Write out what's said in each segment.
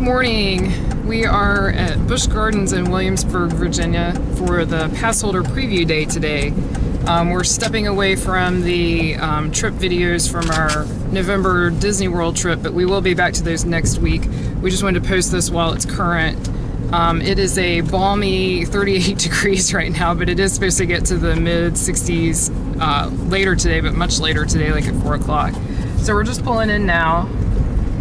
morning. We are at Busch Gardens in Williamsburg, Virginia for the Passholder preview day today. We're stepping away from the trip videos from our November Disney World trip, but we will be back to those next week. We just wanted to post this while it's current. It is a balmy 38 degrees right now, but it is supposed to get to the mid 60s later today, but much later today, like at 4 o'clock. So we're just pulling in now.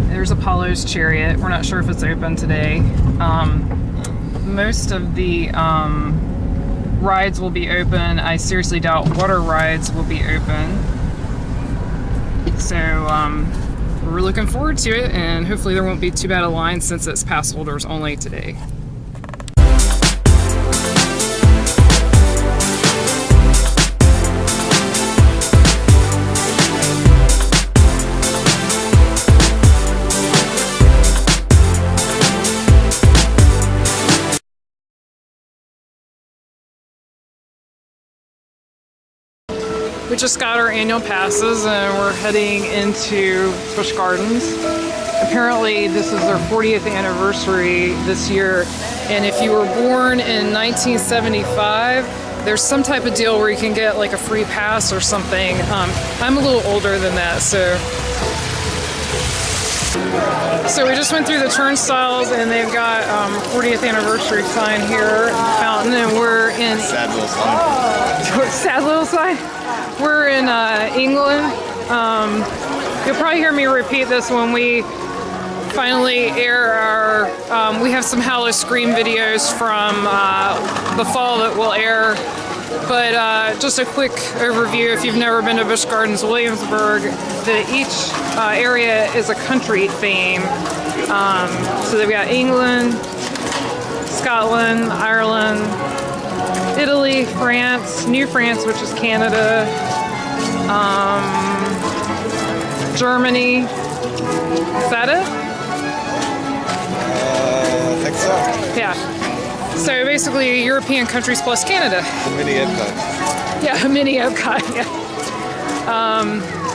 There's Apollo's Chariot. We're not sure if it's open today. Most of the rides will be open. I seriously doubt water rides will be open. So we're looking forward to it, and hopefully there won't be too bad a line since it's pass holders only today. We just got our annual passes and we're heading into Busch Gardens. Apparently this is their 40th anniversary this year, and if you were born in 1975, there's some type of deal where you can get like a free pass or something. I'm a little older than that, so we just went through the turnstiles and they've got 40th anniversary sign here in the fountain, and we're in... Sad little sign. Sad little sign? We're in England. You'll probably hear me repeat this when we finally air our... we have some Hallow Scream videos from the fall that will air. But just a quick overview, if you've never been to Busch Gardens, Williamsburg, each area is a country theme. So they've got England, Scotland, Ireland, Italy, France, New France, which is Canada, Germany. Is that it? I think so. Yeah. So basically, European countries plus Canada. The mini Epcot. Yeah, a mini Epcot. Yeah.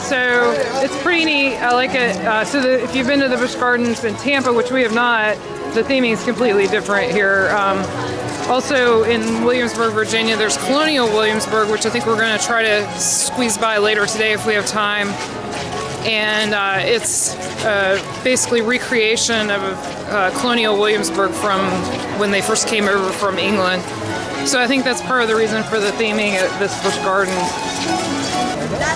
So it's pretty neat. I like it. If you've been to the Busch Gardens in Tampa, which we have not, the theming is completely different here. Also in Williamsburg, Virginia, there's Colonial Williamsburg, which I think we're going to try to squeeze by later today if we have time. And it's basically recreation of Colonial Williamsburg from when they first came over from England. So I think that's part of the reason for the theming at this Busch Gardens.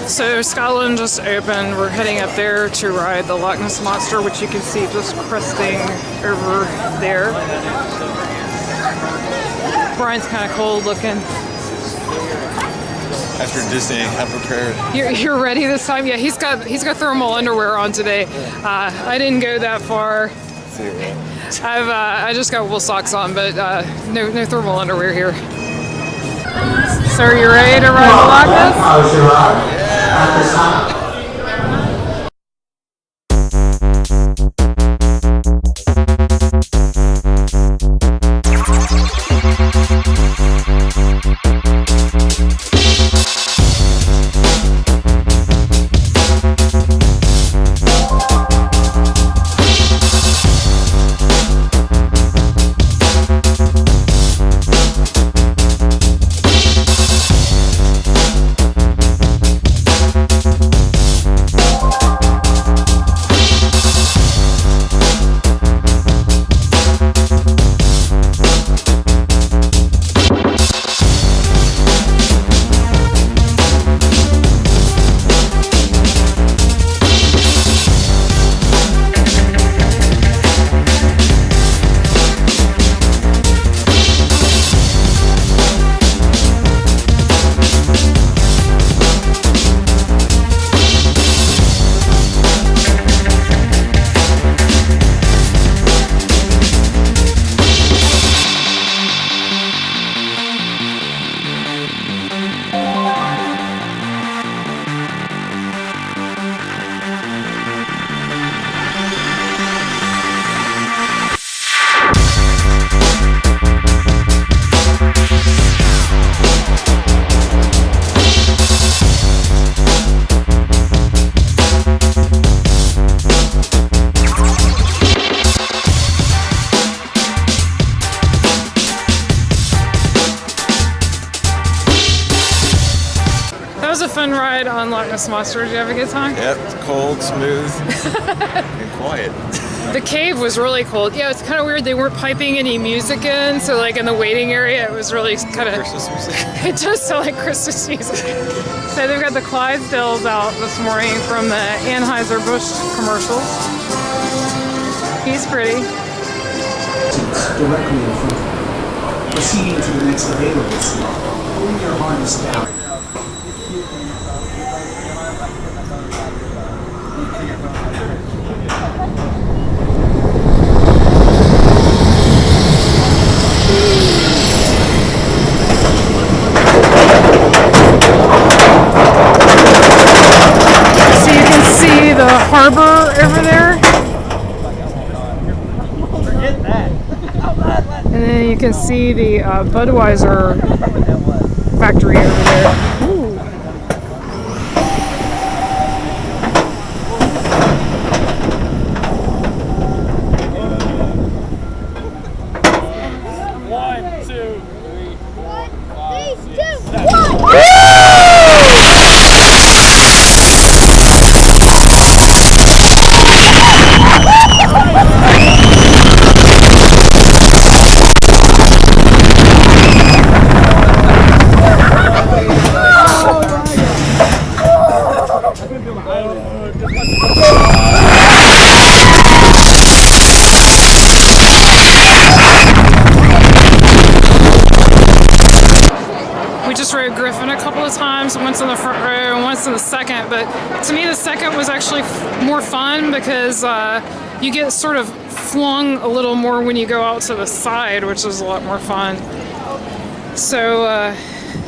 So Scotland just opened. We're heading up there to ride the Lochness Monster, which you can see just cresting over there. Brian's kind of cold looking. After Disney, I'm prepared. You're ready this time? Yeah, he's got thermal underwear on today. I didn't go that far. I just got wool socks on, but no thermal underwear here. So are you ready to ride the Lochness? Yeah. ride on Lochness Monster? Did you have a good time? Yep, it's cold, smooth, and quiet. The cave was really cold. Yeah, it's kind of weird. They weren't piping any music in, so like in the waiting area, it was really kind of... Christmas music? It does sound like Christmas music. So they've got the Clydesdales out this morning from the Anheuser-Busch commercials. He's pretty. Directly in front of you. Proceeding to the next available slot. Pulling your harness down. So you can see the harbor over there. And then you can see the Budweiser factory over there. Ooh. One, two, three, four, five, six, seven. We just rode Griffon a couple of times, once in the front row and once in the second, but to me the second was actually more fun because you get sort of flung a little more when you go out to the side, which is a lot more fun. So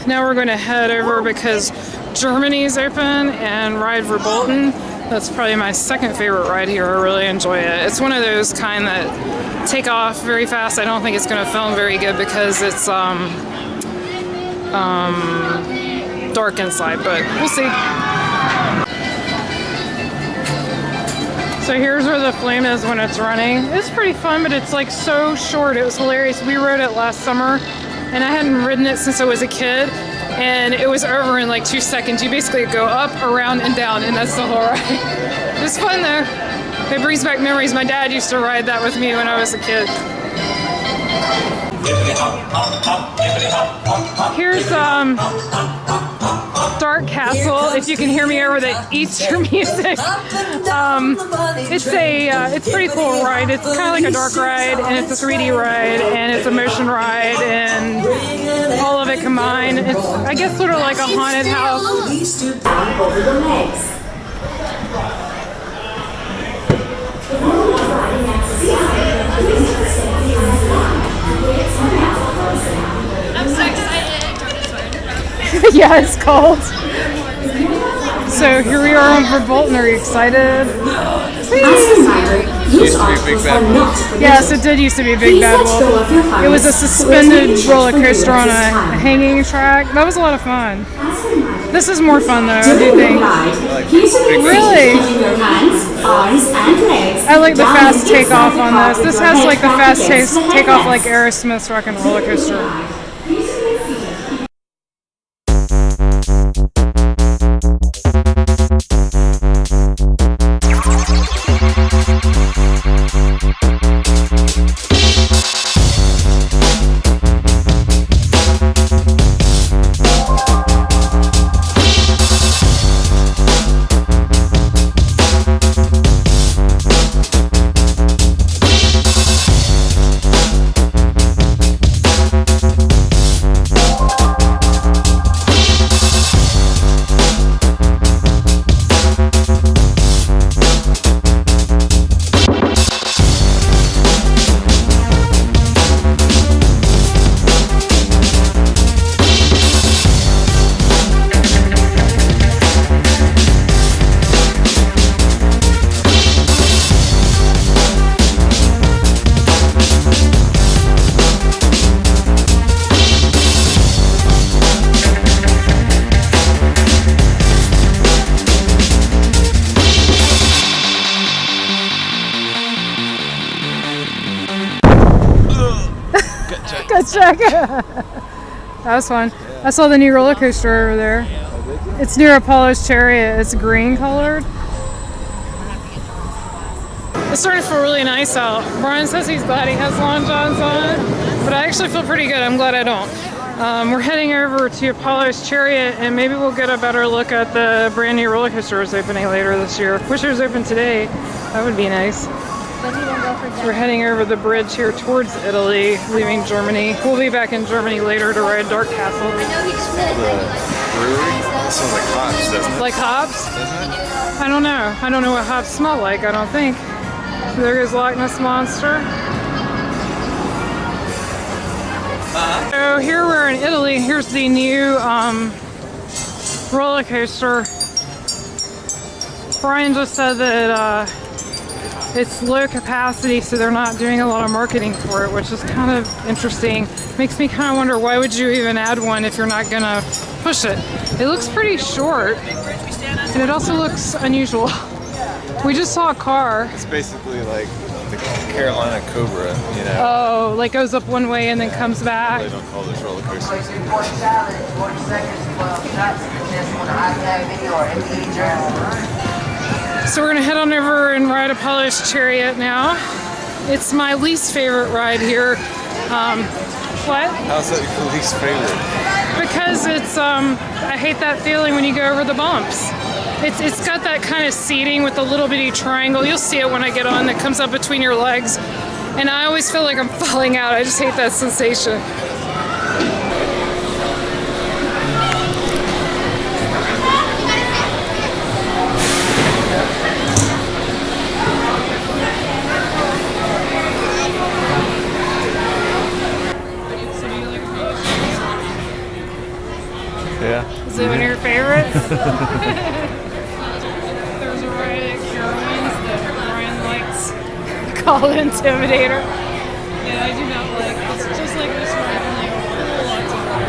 now we're going to head over because Germany's open and ride Verbolten. That's probably my second favorite ride here. I really enjoy it. It's one of those kind that take off very fast. I don't think it's going to film very good because it's dark inside, but we'll see. So here's where the flame is when it's running. It's pretty fun, but it's like so short. It was hilarious. We rode it last summer and I hadn't ridden it since I was a kid, and it was over in like 2 seconds. You basically go up, around, and down, and that's the whole ride. It was fun though. It brings back memories. My dad used to ride that with me when I was a kid. Here's DarKastle. If you can hear me over the Easter music, it's pretty cool ride. It's kind of like a dark ride, and it's a 3D ride, and it's a motion ride, and all of it combined. It's, I guess, sort of like a haunted house. Over the legs. I'm so excited. Yeah, it's cold. So here we are on Verbolten. Are you excited? As a reminder, use articles are not permitted. Yes, it did used to be Big Bad Wolf. It was a suspended roller coaster on a hanging track. That was a lot of fun. This is more fun though, I do think. Really? I like the fast takeoff on this. This has like the fast takeoff like Aerosmith's Rock and Roller Coaster. Good check. That was fun. I saw the new roller coaster over there. It's near Apollo's Chariot. It's green colored. It's starting to feel really nice out. Brian says he's glad he has long johns on, but I actually feel pretty good. I'm glad I don't. We're heading over to Apollo's Chariot, and maybe we'll get a better look at the brand new roller coaster that's opening later this year. Wish it was open today. That would be nice. We're heading over the bridge here towards Italy, leaving Germany. We'll be back in Germany later to ride DarKastle. The brewery? It smells like hops, doesn't it? Like hops? Doesn't it? I don't know. I don't know what hops smell like, I don't think. There goes Lochness Monster. So here we're in Italy. Here's the new roller coaster. Brian just said that it's low capacity, so they're not doing a lot of marketing for it, which is kind of interesting. Makes me kind of wonder, why would you even add one if you're not gonna push it? It looks pretty short, and it also looks unusual. We just saw a car. It's basically like the Carolina Cobra, you know. Oh, like goes up one way and then comes back. They don't call this roller coasters. So we're gonna head on over and ride Apollo's Chariot now. It's my least favorite ride here. What? How's that your least favorite? Because it's, I hate that feeling when you go over the bumps. It's got that kind of seating with a little bitty triangle. You'll see it when I get on, that comes up between your legs. And I always feel like I'm falling out. I just hate that sensation. Yeah. Is it one of your favorites? There's a ride at Carowinds that Brian likes called Intimidator. Yeah, I do not like. It's just like this ride, only a whole lot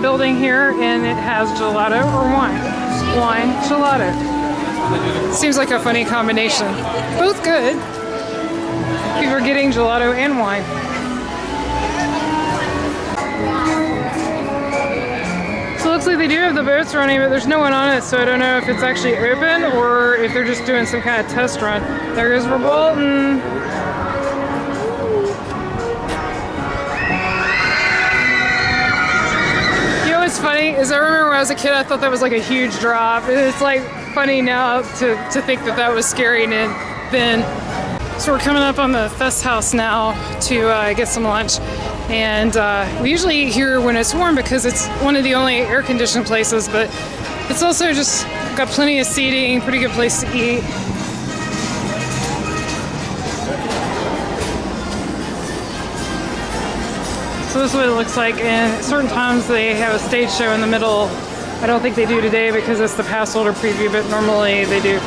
building here, and it has gelato or wine. Wine, gelato. Seems like a funny combination. Both good. People are getting gelato and wine. So it looks like they do have the boats running, but there's no one on it, so I don't know if it's actually open or if they're just doing some kind of test run. There goes Verbolten. What's funny is I remember when I was a kid, I thought that was like a huge drop. It's like funny now to think that that was scary and then. So we're coming up on the Festhaus now to get some lunch. And we usually eat here when it's warm because it's one of the only air-conditioned places, but it's also just got plenty of seating, pretty good place to eat. So this is what it looks like, and at certain times they have a stage show in the middle I don't think they do today because it's the Passholder preview, but normally they do.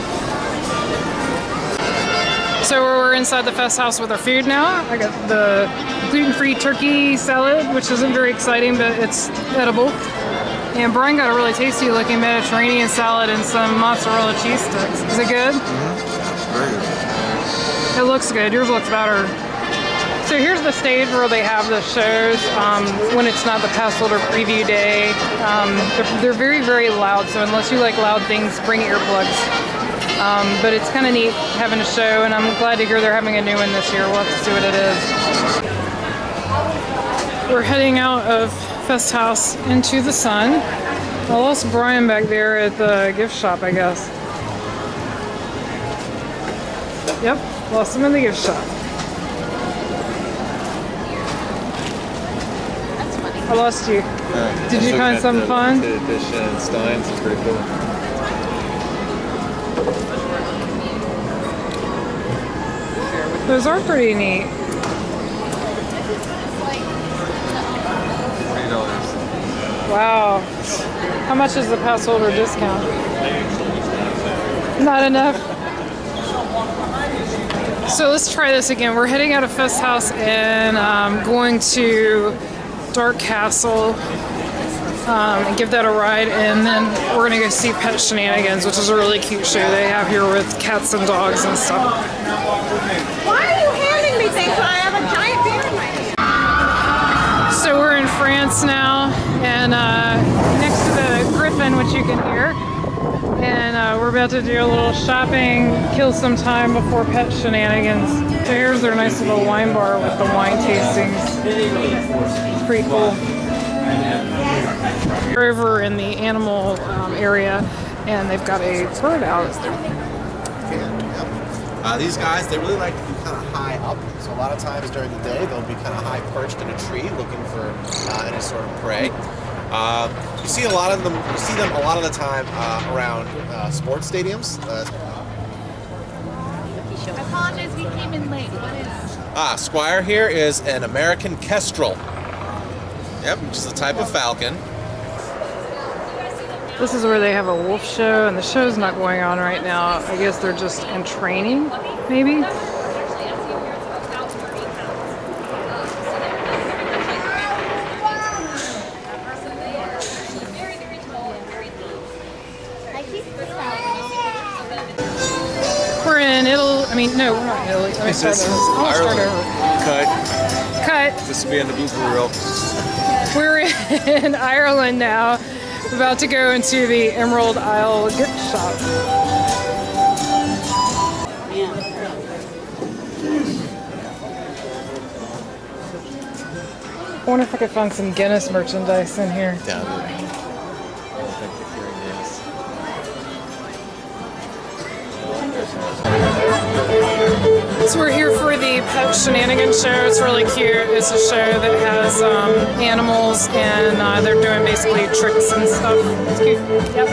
So we're inside the Festhaus with our food now. I got the gluten-free turkey salad, which isn't very exciting, but it's edible. And Brian got a really tasty looking Mediterranean salad and some mozzarella cheese sticks. Is it good? Very good. It looks good. Yours looks better. So here's the stage where they have the shows when it's not the Passholder preview day. They're very, very loud, so unless you like loud things, bring earplugs. But it's kind of neat having a show, and I'm glad to hear they're having a new one this year. We'll have to see what it is. We're heading out of Festhaus into the sun. I lost Brian back there at the gift shop, I guess. Yep, lost him in the gift shop. I lost you. Did you find something fun? Edition and Steins is pretty cool. Those are pretty neat. $40. Wow. How much is the Passholder discount? Not enough. So let's try this again. We're heading out of Festhaus and going to DarKastle and give that a ride, and then we're gonna go see Pet Shenanigans, which is a really cute show they have here with cats and dogs and stuff. Why are you handing me things when I have a giant beer in my hand? So we're in France now, and next to the Griffon, which you can hear, and we're about to do a little shopping, kill some time before Pet Shenanigans. So here's their nice little wine bar with the wine tastings. It's pretty cool. We're over in the animal area, and they've got a bird out. These guys, they really like to be kind of high up, so a lot of times during the day they'll be kind of high perched in a tree looking for any sort of prey. You see a lot of them. You see them a lot of the time around sports stadiums. I apologize, we came in late. What is? Squire here is an American kestrel. Yep, which is a type of falcon. This is where they have a wolf show, and the show's not going on right now. I guess they're just in training, maybe? We're in Italy. I mean, no, we're not in Italy. Let me start over. I'll start over. Cut. This will be in the blooper reel. We're in Ireland now. About to go into the Emerald Isle gift shop. I wonder if I could find some Guinness merchandise in here. Down there. So we're here for the Pet Shenanigans show. It's really cute. It's a show that has animals, and they're doing basically tricks and stuff. It's cute. Yep.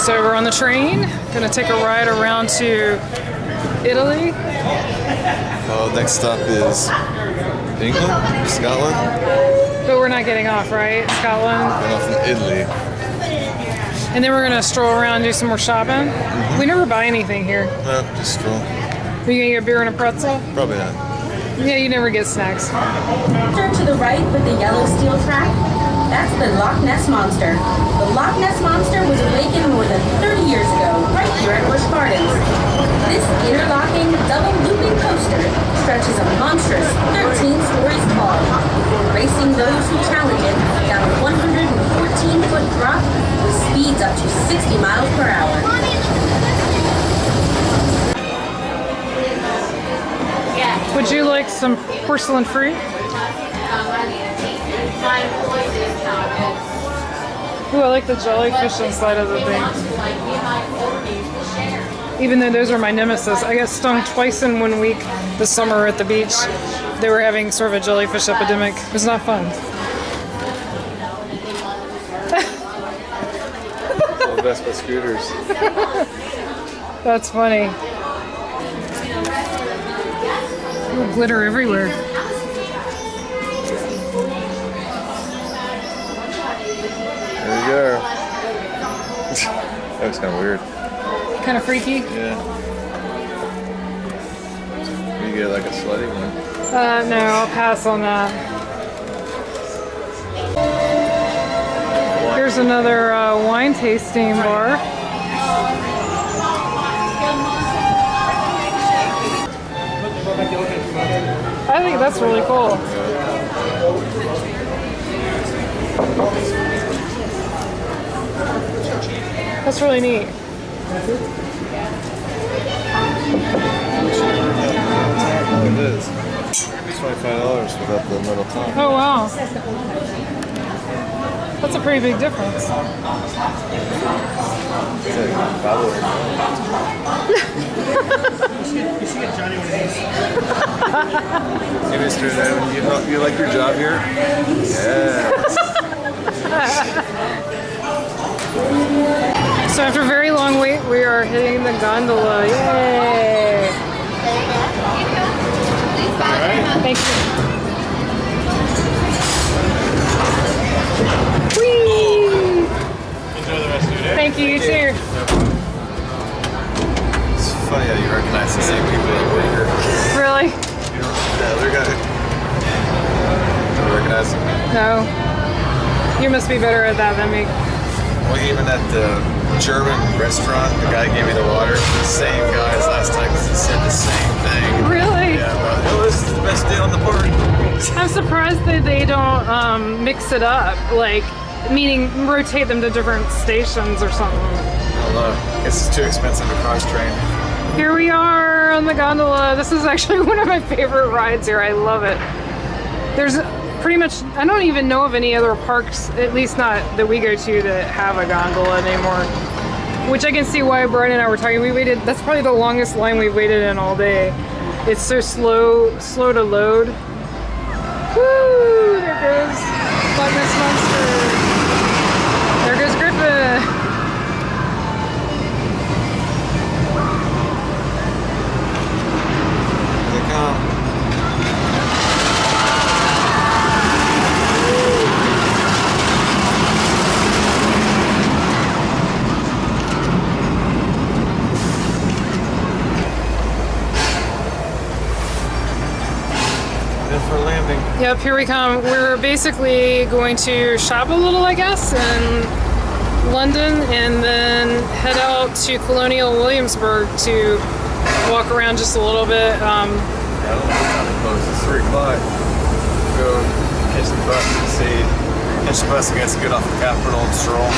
So we're on the train, gonna take a ride around to Italy. Oh, next stop is England? Scotland? But we're not getting off, right? Scotland. And off in Italy. And then we're gonna stroll around and do some more shopping. We never buy anything here. No, just stroll. Are you gonna get a beer and a pretzel? Probably not. Yeah, you never get snacks. Turn to the right with the yellow steel track. That's the Lochness Monster. The Lochness Monster was awakened more than 30 years ago, right here at Busch Gardens. This interlocking, double-looping coaster stretches a monstrous 13 stories tall, racing those who challenge it down a 114-foot drop with speeds up to 60 miles per hour. Would you like some porcelain fruit? Ooh, I like the jellyfish inside of the thing. Even though those are my nemesis. I got stung twice in 1 week this summer at the beach. They were having sort of a jellyfish epidemic. It was not fun. The best with scooters. That's funny. Ooh, glitter everywhere. There we go. That was kind of weird. Kind of freaky. Yeah. You get like a slutty one. No, I'll pass on that. Here's another wine tasting bar. I think that's really cool. That's really neat. It is. It's $25 without the metal top. Oh wow. That's a pretty big difference. Hey, Mr. Nolan, you like your job here? Yeah. So after a very long wait, we are hitting the gondola. Yay! Thank you. Whee! Enjoy the rest of your day. Thank you, you too. It's funny how you recognize the same people that work here. Really? You know, the other guy. You recognize him? No. You must be better at that than me. Well, even at the German restaurant, the guy gave me the water. The same guy as last time because he said the same thing. Really? Yeah, well, oh, this is the best deal on the party. I'm surprised that they don't mix it up, like, meaning rotate them to different stations or something. I don't know. I guess it's too expensive to cross-train. Here we are on the gondola. This is actually one of my favorite rides here. I love it. There's pretty much, I don't even know of any other parks, at least not that we go to, that have a gondola anymore. Which I can see why Brian and I were talking. We waited, that's probably the longest line we've waited in all day. It's so slow to load. Woo! There goes Lochness Monster. There goes Griffon. Here they come. For landing. Yep, here we come. We're basically going to shop a little, I guess, in London and then head out to Colonial Williamsburg to walk around just a little bit. I don't know what time it closes. It's 3 o'clock. Go catch the bus and see. Catch the bus and get good off the Capitol and stroll.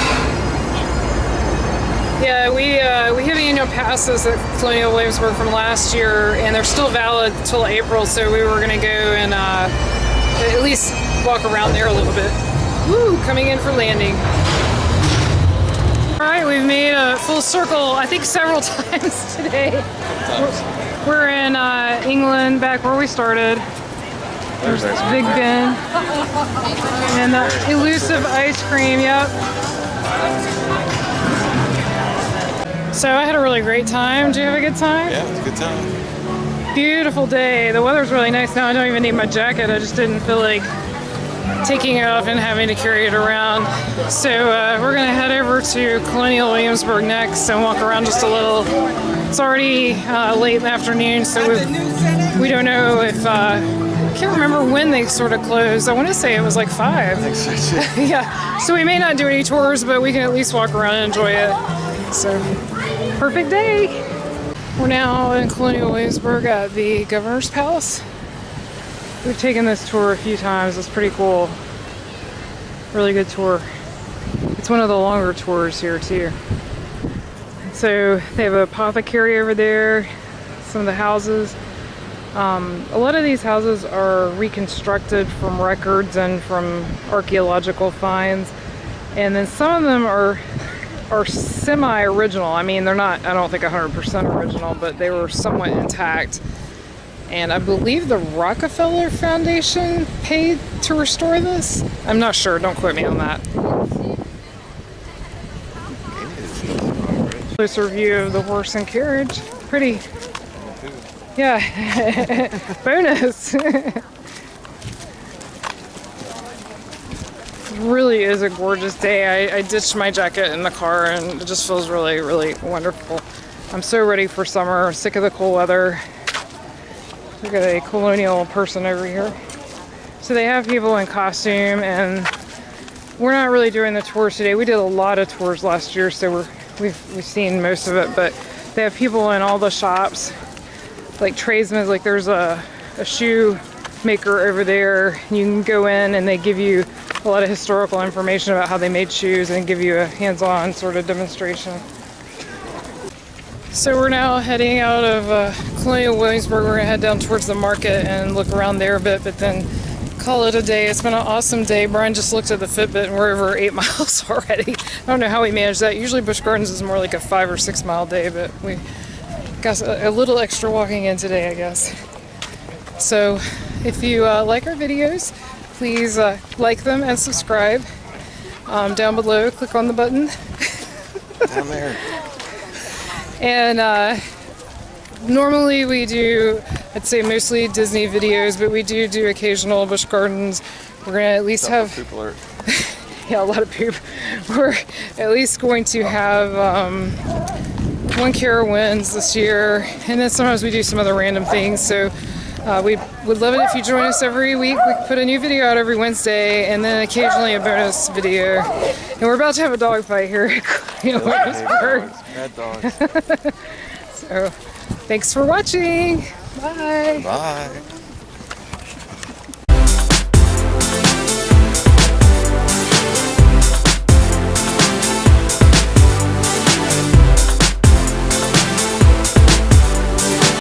Yeah, we have annual passes at Colonial Williamsburg from last year, and they're still valid till April, so we were going to go and at least walk around there a little bit. Woo, coming in for landing. All right, we've made a full circle, I think several times today. We're in England, back where we started. There's Big Ben. And the elusive ice cream, yep. So I had a really great time. Did you have a good time? Yeah, it was a good time. Beautiful day. The weather's really nice now. I don't even need my jacket. I just didn't feel like taking it off and having to carry it around. So we're gonna head over to Colonial Williamsburg next and walk around just a little. It's already late in the afternoon, so we don't know if, I can't remember when they sort of closed. I want to say it was like 5. I think so too. Yeah, so we may not do any tours, but we can at least walk around and enjoy it. So, perfect day. We're now in Colonial Williamsburg at the Governor's Palace. We've taken this tour a few times. It's pretty cool. Really good tour. It's one of the longer tours here too. So they have an apothecary over there, some of the houses. A lot of these houses are reconstructed from records and from archaeological finds. And then some of them are semi-original. I mean, they're not, I don't think 100% original, but they were somewhat intact. And I believe the Rockefeller Foundation paid to restore this. I'm not sure, don't quote me on that. Closer view of the horse and carriage. Pretty. Yeah. Bonus. Really is a gorgeous day. I ditched my jacket in the car and it just feels really, really wonderful. I'm so ready for summer. Sick of the cool weather. Look at a colonial person over here. So they have people in costume, and we're not really doing the tours today. We did a lot of tours last year, so we've seen most of it, but they have people in all the shops, like tradesmen. Like there's a shoe maker over there. You can go in and they give you a lot of historical information about how they made shoes and give you a hands-on sort of demonstration. So we're now heading out of Colonial Williamsburg. We're gonna head down towards the market and look around there a bit, but then call it a day. It's been an awesome day. Brian just looked at the Fitbit and we're over 8 miles already. I don't know how we managed that. Usually Busch Gardens is more like a 5 or 6 mile day, but we got a little extra walking in today, I guess. So if you like our videos, please like them and subscribe. Down below, click on the button. Down there. And normally we do, I'd say mostly Disney videos, but we do occasional Busch Gardens. We're gonna at least have, Poop alert. yeah, a lot of poop. We're at least going to have one Carowinds this year, and then sometimes we do some other random things. So we would love it if you join us every week. We put a new video out every Wednesday, and then occasionally a bonus video. And we're about to have a dog fight here at Colonial Williamsburg. Bad dogs. So, thanks for watching. Bye. Bye.